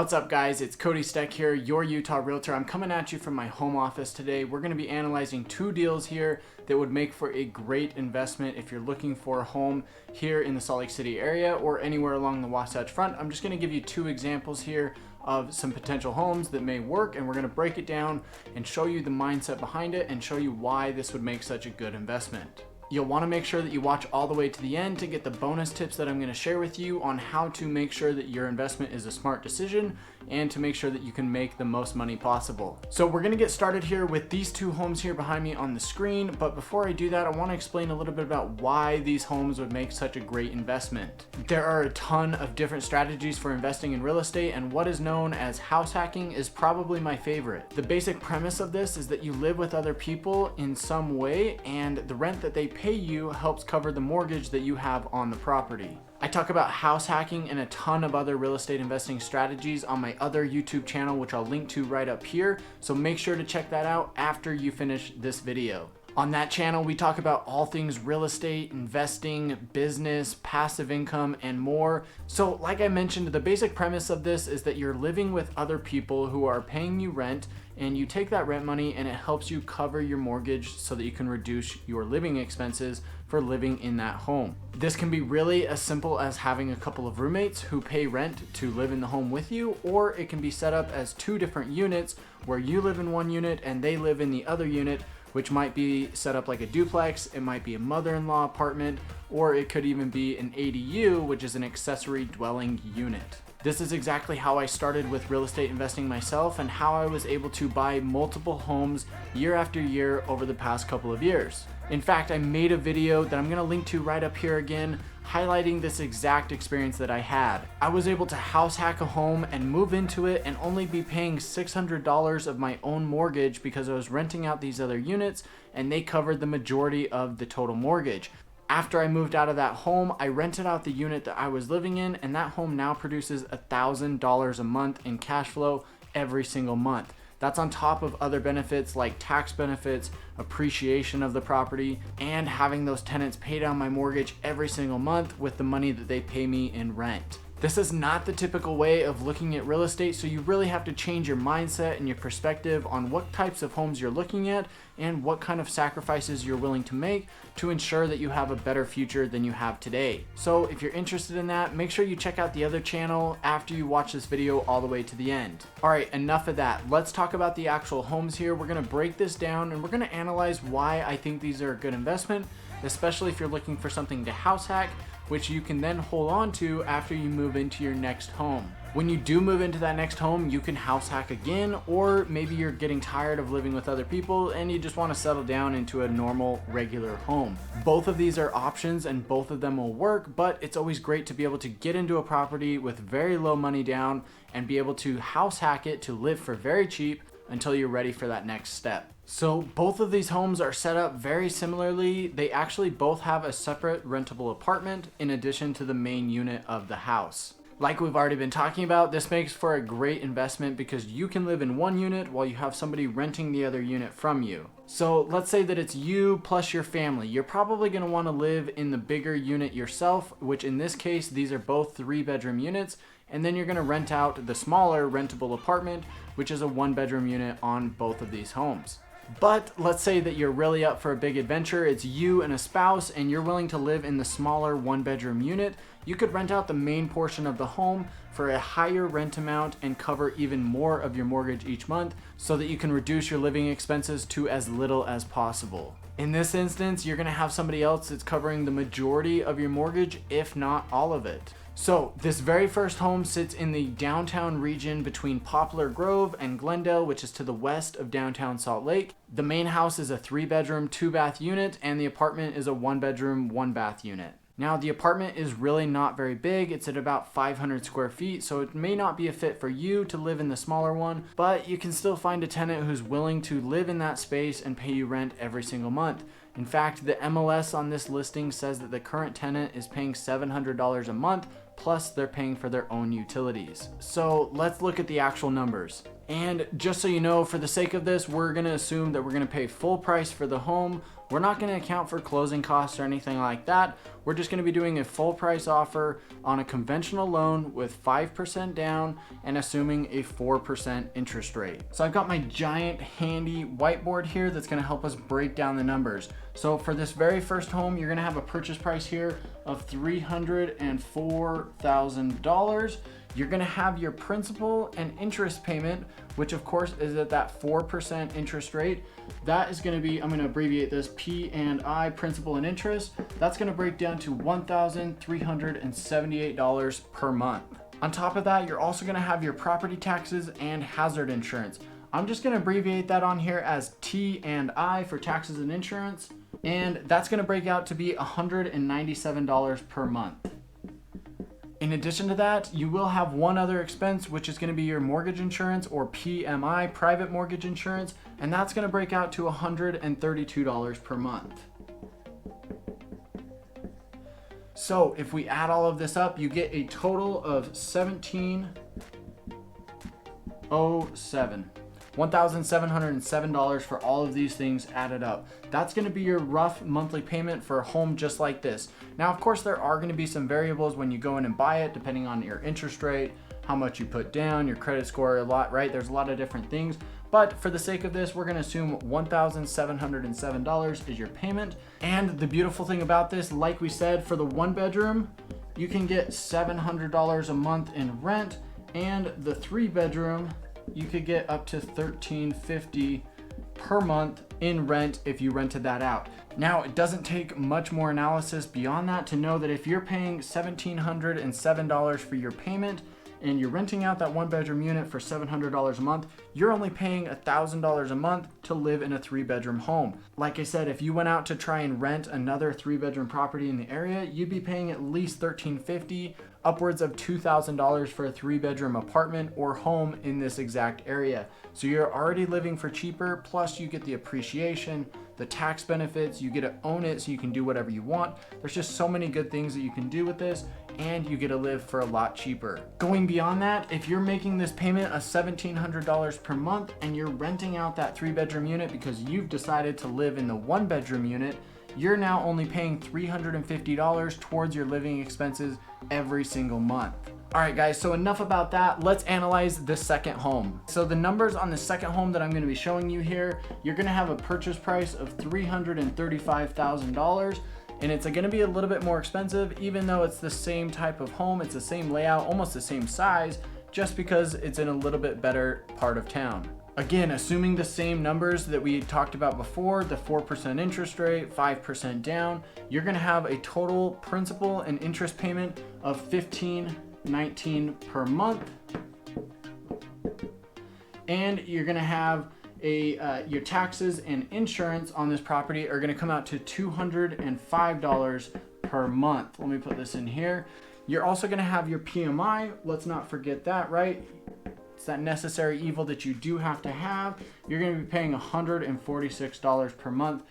What's up guys, it's Cody Steck here, your Utah Realtor. I'm coming at you from my home office today. We're going to be analyzing two deals here that would make for a great investment if you're looking for a home here in the Salt Lake City area or anywhere along the Wasatch Front. I'm just going to give you two examples here of some potential homes that may work, and we're going to break it down and show you the mindset behind it and show you why this would make such a good investment. You'll want to make sure that you watch all the way to the end to get the bonus tips that I'm going to share with you on how to make sure that your investment is a smart decision and to make sure that you can make the most money possible. So we're going to get started here with these two homes here behind me on the screen. But before I do that, I want to explain a little bit about why these homes would make such a great investment. There are a ton of different strategies for investing in real estate, and what is known as house hacking is probably my favorite. The basic premise of this is that you live with other people in some way, and the rent that they pay you helps cover the mortgage that you have on the property. I talk about house hacking and a ton of other real estate investing strategies on my other YouTube channel, which I'll link to right up here. So make sure to check that out after you finish this video. On that channel, we talk about all things real estate, investing, business, passive income, and more. So like I mentioned, the basic premise of this is that you're living with other people who are paying you rent, and you take that rent money and it helps you cover your mortgage so that you can reduce your living expenses for living in that home. This can be really as simple as having a couple of roommates who pay rent to live in the home with you, or it can be set up as two different units where you live in one unit and they live in the other unit, which might be set up like a duplex, it might be a mother-in-law apartment, or it could even be an ADU, which is an accessory dwelling unit. This is exactly how I started with real estate investing myself and how I was able to buy multiple homes year after year over the past couple of years. In fact, I made a video that I'm going to link to right up here again, highlighting this exact experience that I had. I was able to house hack a home and move into it and only be paying $600 of my own mortgage because I was renting out these other units and they covered the majority of the total mortgage. After I moved out of that home, I rented out the unit that I was living in, and that home now produces $1,000 a month in cash flow every single month. That's on top of other benefits like tax benefits, appreciation of the property, and having those tenants pay down my mortgage every single month with the money that they pay me in rent. This is not the typical way of looking at real estate, so you really have to change your mindset and your perspective on what types of homes you're looking at and what kind of sacrifices you're willing to make to ensure that you have a better future than you have today. So if you're interested in that, make sure you check out the other channel after you watch this video all the way to the end. All right, enough of that. Let's talk about the actual homes here. We're gonna break this down and we're gonna analyze why I think these are a good investment, especially if you're looking for something to house hack, which you can then hold on to after you move into your next home. When you do move into that next home, you can house hack again, or maybe you're getting tired of living with other people and you just want to settle down into a normal, regular home. Both of these are options and both of them will work, but it's always great to be able to get into a property with very low money down and be able to house hack it to live for very cheap until you're ready for that next step. So both of these homes are set up very similarly. They actually both have a separate rentable apartment in addition to the main unit of the house. Like we've already been talking about, this makes for a great investment because you can live in one unit while you have somebody renting the other unit from you. So let's say that it's you plus your family. You're probably going to want to live in the bigger unit yourself, which in this case, these are both 3-bedroom units. And then you're going to rent out the smaller rentable apartment, which is a 1-bedroom unit on both of these homes. But let's say that you're really up for a big adventure, it's you and a spouse, and you're willing to live in the smaller 1-bedroom unit. You could rent out the main portion of the home for a higher rent amount and cover even more of your mortgage each month so that you can reduce your living expenses to as little as possible. In this instance, you're going to have somebody else that's covering the majority of your mortgage, if not all of it. So this very first home sits in the downtown region between Poplar Grove and Glendale, which is to the west of downtown Salt Lake. The main house is a 3-bedroom, 2-bath unit, and the apartment is a 1-bedroom, 1-bath unit. Now the apartment is really not very big. It's at about 500 square feet, so it may not be a fit for you to live in the smaller one, but you can still find a tenant who's willing to live in that space and pay you rent every single month. In fact, the MLS on this listing says that the current tenant is paying $700 a month, plus they're paying for their own utilities. So let's look at the actual numbers. And just so you know, for the sake of this, we're gonna assume that we're gonna pay full price for the home, We're not going to account for closing costs or anything like that. We're just going to be doing a full price offer on a conventional loan with 5% down and assuming a 4% interest rate. So I've got my giant handy whiteboard here that's going to help us break down the numbers. So for this very first home, you're going to have a purchase price here of $304,000. You're going to have your principal and interest payment, which of course is at that 4% interest rate. That is going to be, I'm going to abbreviate this, P&I, principal and interest. That's going to break down to $1,378 per month. On top of that, you're also going to have your property taxes and hazard insurance. I'm just going to abbreviate that on here as T&I for taxes and insurance. And that's going to break out to be $197 per month. In addition to that, you will have one other expense, which is going to be your mortgage insurance or PMI, private mortgage insurance, and that's going to break out to $132 per month. So if we add all of this up, you get a total of $1,707 for all of these things added up. That's going to be your rough monthly payment for a home just like this. Now, of course, there are going to be some variables when you go in and buy it, depending on your interest rate, how much you put down, your credit score, a lot, right? There's a lot of different things. But for the sake of this, we're going to assume $1,707 is your payment. And the beautiful thing about this, like we said, for the one bedroom, you can get $700 a month in rent, and the three bedroom, you could get up to $1,350 per month in rent if you rented that out. Now, it doesn't take much more analysis beyond that to know that if you're paying $1,707 for your payment and you're renting out that one bedroom unit for $700 a month, you're only paying $1,000 a month to live in a 3-bedroom home. Like I said, if you went out to try and rent another 3-bedroom property in the area, you'd be paying at least $1,350, upwards of $2,000 for a 3-bedroom apartment or home in this exact area. So you're already living for cheaper, plus you get the appreciation, the tax benefits, you get to own it so you can do whatever you want. There's just so many good things that you can do with this, and you get to live for a lot cheaper. Going beyond that, if you're making this payment of $1,700 per month and you're renting out that 3-bedroom unit because you've decided to live in the 1-bedroom unit, you're now only paying $350 towards your living expenses every single month. All right, guys, so enough about that. Let's analyze the second home. So the numbers on the second home that I'm going to be showing you here, you're going to have a purchase price of $335,000. And it's going to be a little bit more expensive, even though it's the same type of home, it's the same layout, almost the same size, just because it's in a little bit better part of town. Again, assuming the same numbers that we talked about before, the 4% interest rate, 5% down, you're going to have a total principal and interest payment of $1,519 per month. And you're going to have your taxes and insurance on this property are going to come out to $205 per month. Let me put this in here. You're also going to have your PMI. Let's not forget that, right? It's that necessary evil that you do have to have. You're going to be paying $146 per month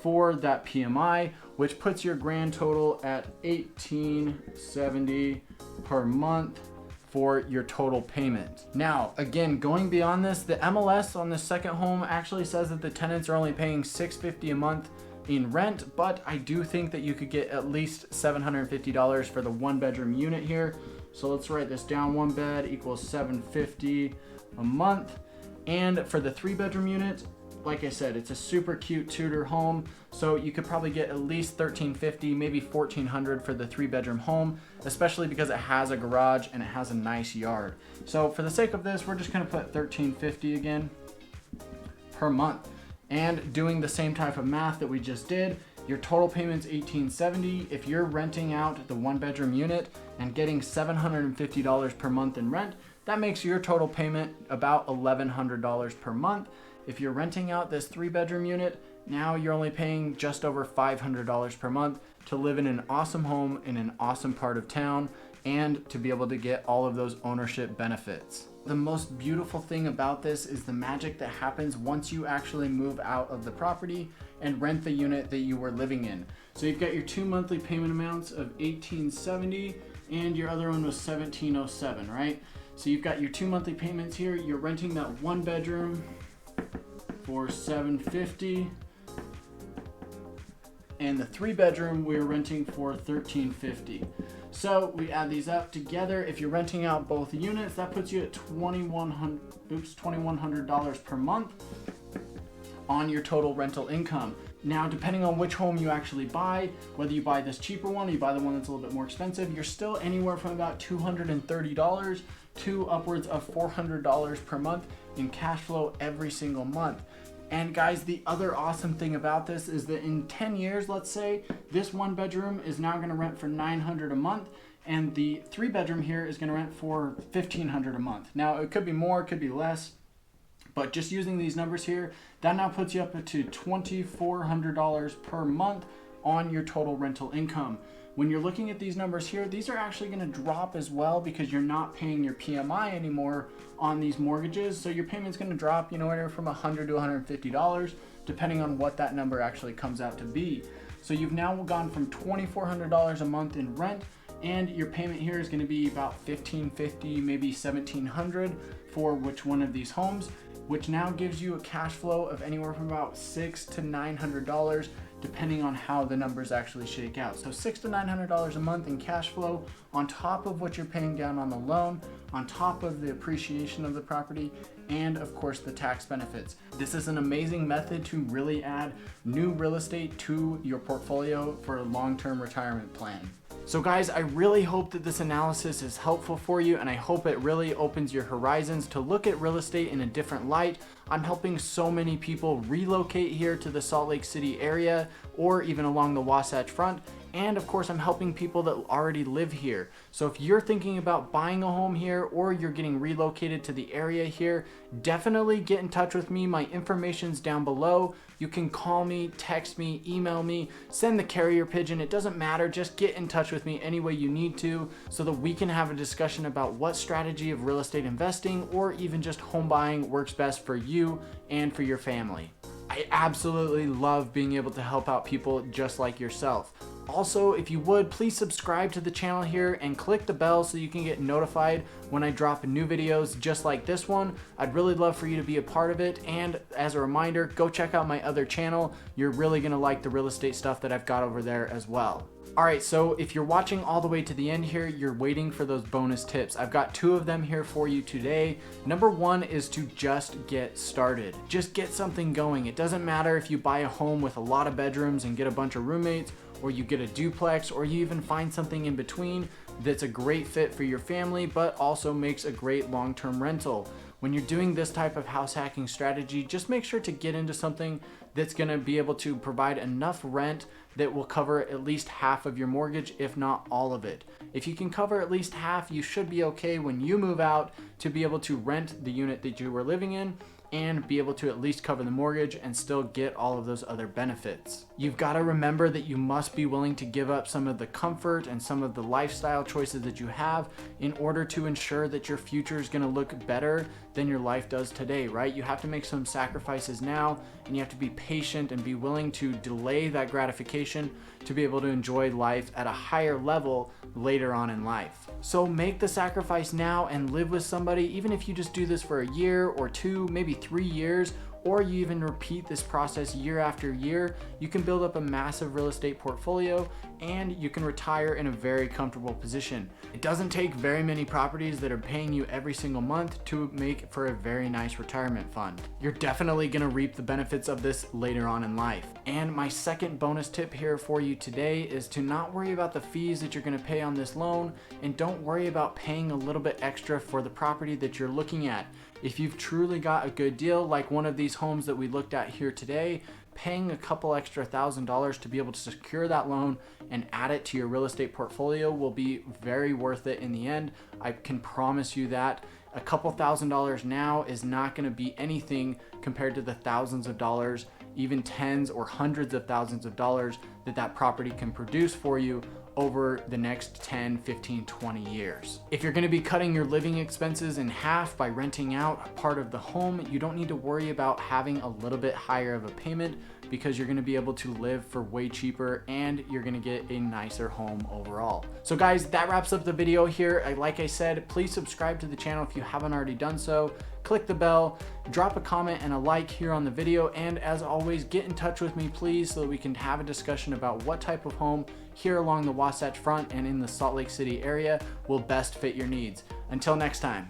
for that PMI, which puts your grand total at $1,870 per month for your total payment. Now, again, going beyond this, the MLS on the second home actually says that the tenants are only paying $650 a month in rent, but I do think that you could get at least $750 for the 1-bedroom unit here. So let's write this down. 1 bed equals $750 a month. And for the 3-bedroom unit, like I said, it's a super cute Tudor home, so you could probably get at least $1,350, maybe $1,400 for the 3-bedroom home, especially because it has a garage and it has a nice yard. So for the sake of this, we're just going to put $1,350 again per month. And doing the same type of math that we just did, your total payment's $1,870. If you're renting out the 1-bedroom unit and getting $750 per month in rent, that makes your total payment about $1,100 per month. If you're renting out this 3-bedroom unit, now you're only paying just over $500 per month to live in an awesome home in an awesome part of town and to be able to get all of those ownership benefits. The most beautiful thing about this is the magic that happens once you actually move out of the property and rent the unit that you were living in. So you've got your 2 monthly payment amounts of $1,870 and your other one was $1,707, right? So you've got your 2 monthly payments here. You're renting that 1-bedroom for $750 and the 3-bedroom we're renting for $1,350. So we add these up together. If you're renting out both units, that puts you at $2,100 per month on your total rental income. Now, depending on which home you actually buy, whether you buy this cheaper one or you buy the one that's a little bit more expensive, you're still anywhere from about $230 to upwards of $400 per month in cash flow every single month. And guys, the other awesome thing about this is that in 10 years, let's say, this 1-bedroom is now gonna rent for $900 a month, and the 3-bedroom here is gonna rent for $1,500 a month. Now, it could be more, it could be less, but just using these numbers here, that now puts you up to $2,400 per month on your total rental income. When you're looking at these numbers here, these are actually going to drop as well because you're not paying your PMI anymore on these mortgages. So your payment's going to drop, anywhere from $100 to $150, depending on what that number actually comes out to be. So you've now gone from $2,400 a month in rent, and your payment here is going to be about $1,550, maybe $1,700 for which one of these homes, which now gives you a cash flow of anywhere from about $600 to $900, depending on how the numbers actually shake out. So $600 to $900 a month in cash flow on top of what you're paying down on the loan, on top of the appreciation of the property, and of course the tax benefits. This is an amazing method to really add new real estate to your portfolio for a long-term retirement plan. So guys, I really hope that this analysis is helpful for you, and I hope it really opens your horizons to look at real estate in a different light. I'm helping so many people relocate here to the Salt Lake City area or even along the Wasatch Front. And of course, I'm helping people that already live here. So if you're thinking about buying a home here or you're getting relocated to the area here, definitely get in touch with me. My information's down below. You can call me, text me, email me, send the carrier pigeon. It doesn't matter. Just get in touch with me any way you need to so that we can have a discussion about what strategy of real estate investing or even just home buying works best for you and for your family. I absolutely love being able to help out people just like yourself. Also, if you would, please subscribe to the channel here and click the bell so you can get notified when I drop new videos just like this one. I'd really love for you to be a part of it. And as a reminder, go check out my other channel. You're really gonna like the real estate stuff that I've got over there as well. All right, so if you're watching all the way to the end here, you're waiting for those bonus tips. I've got 2 of them here for you today. Number 1 is to just get started. Just get something going. It doesn't matter if you buy a home with a lot of bedrooms and get a bunch of roommates, or you get a duplex, or you even find something in between that's a great fit for your family, but also makes a great long-term rental. When you're doing this type of house hacking strategy, just make sure to get into something that's gonna be able to provide enough rent that will cover at least half of your mortgage, if not all of it. If you can cover at least half, you should be okay when you move out to be able to rent the unit that you were living in and be able to at least cover the mortgage and still get all of those other benefits. You've got to remember that you must be willing to give up some of the comfort and some of the lifestyle choices that you have in order to ensure that your future is going to look better than your life does today, right? You have to make some sacrifices now, and you have to be patient and be willing to delay that gratification to be able to enjoy life at a higher level later on in life. So make the sacrifice now and live with somebody, even if you just do this for a year or 2, maybe 3 years, or you even repeat this process year after year. You can build up a massive real estate portfolio and you can retire in a very comfortable position. It doesn't take very many properties that are paying you every single month to make for a very nice retirement fund. You're definitely gonna reap the benefits of this later on in life. And my second bonus tip here for you today is to not worry about the fees that you're gonna pay on this loan, and don't worry about paying a little bit extra for the property that you're looking at. If you've truly got a good deal, like one of these homes that we looked at here today, paying a couple extra $1,000s to be able to secure that loan and add it to your real estate portfolio will be very worth it in the end. I can promise you that. A couple $1,000s now is not going to be anything compared to the thousands of dollars, even tens or hundreds of thousands of dollars that property can produce for you over the next 10, 15, 20 years. If you're gonna be cutting your living expenses in half by renting out part of the home, you don't need to worry about having a little bit higher of a payment because you're gonna be able to live for way cheaper and you're gonna get a nicer home overall. So guys, that wraps up the video here. Like I said, please subscribe to the channel if you haven't already done so. click the bell, drop a comment and a like here on the video, and as always, get in touch with me please so that we can have a discussion about what type of home here along the Wasatch Front and in the Salt Lake City area will best fit your needs. Until next time.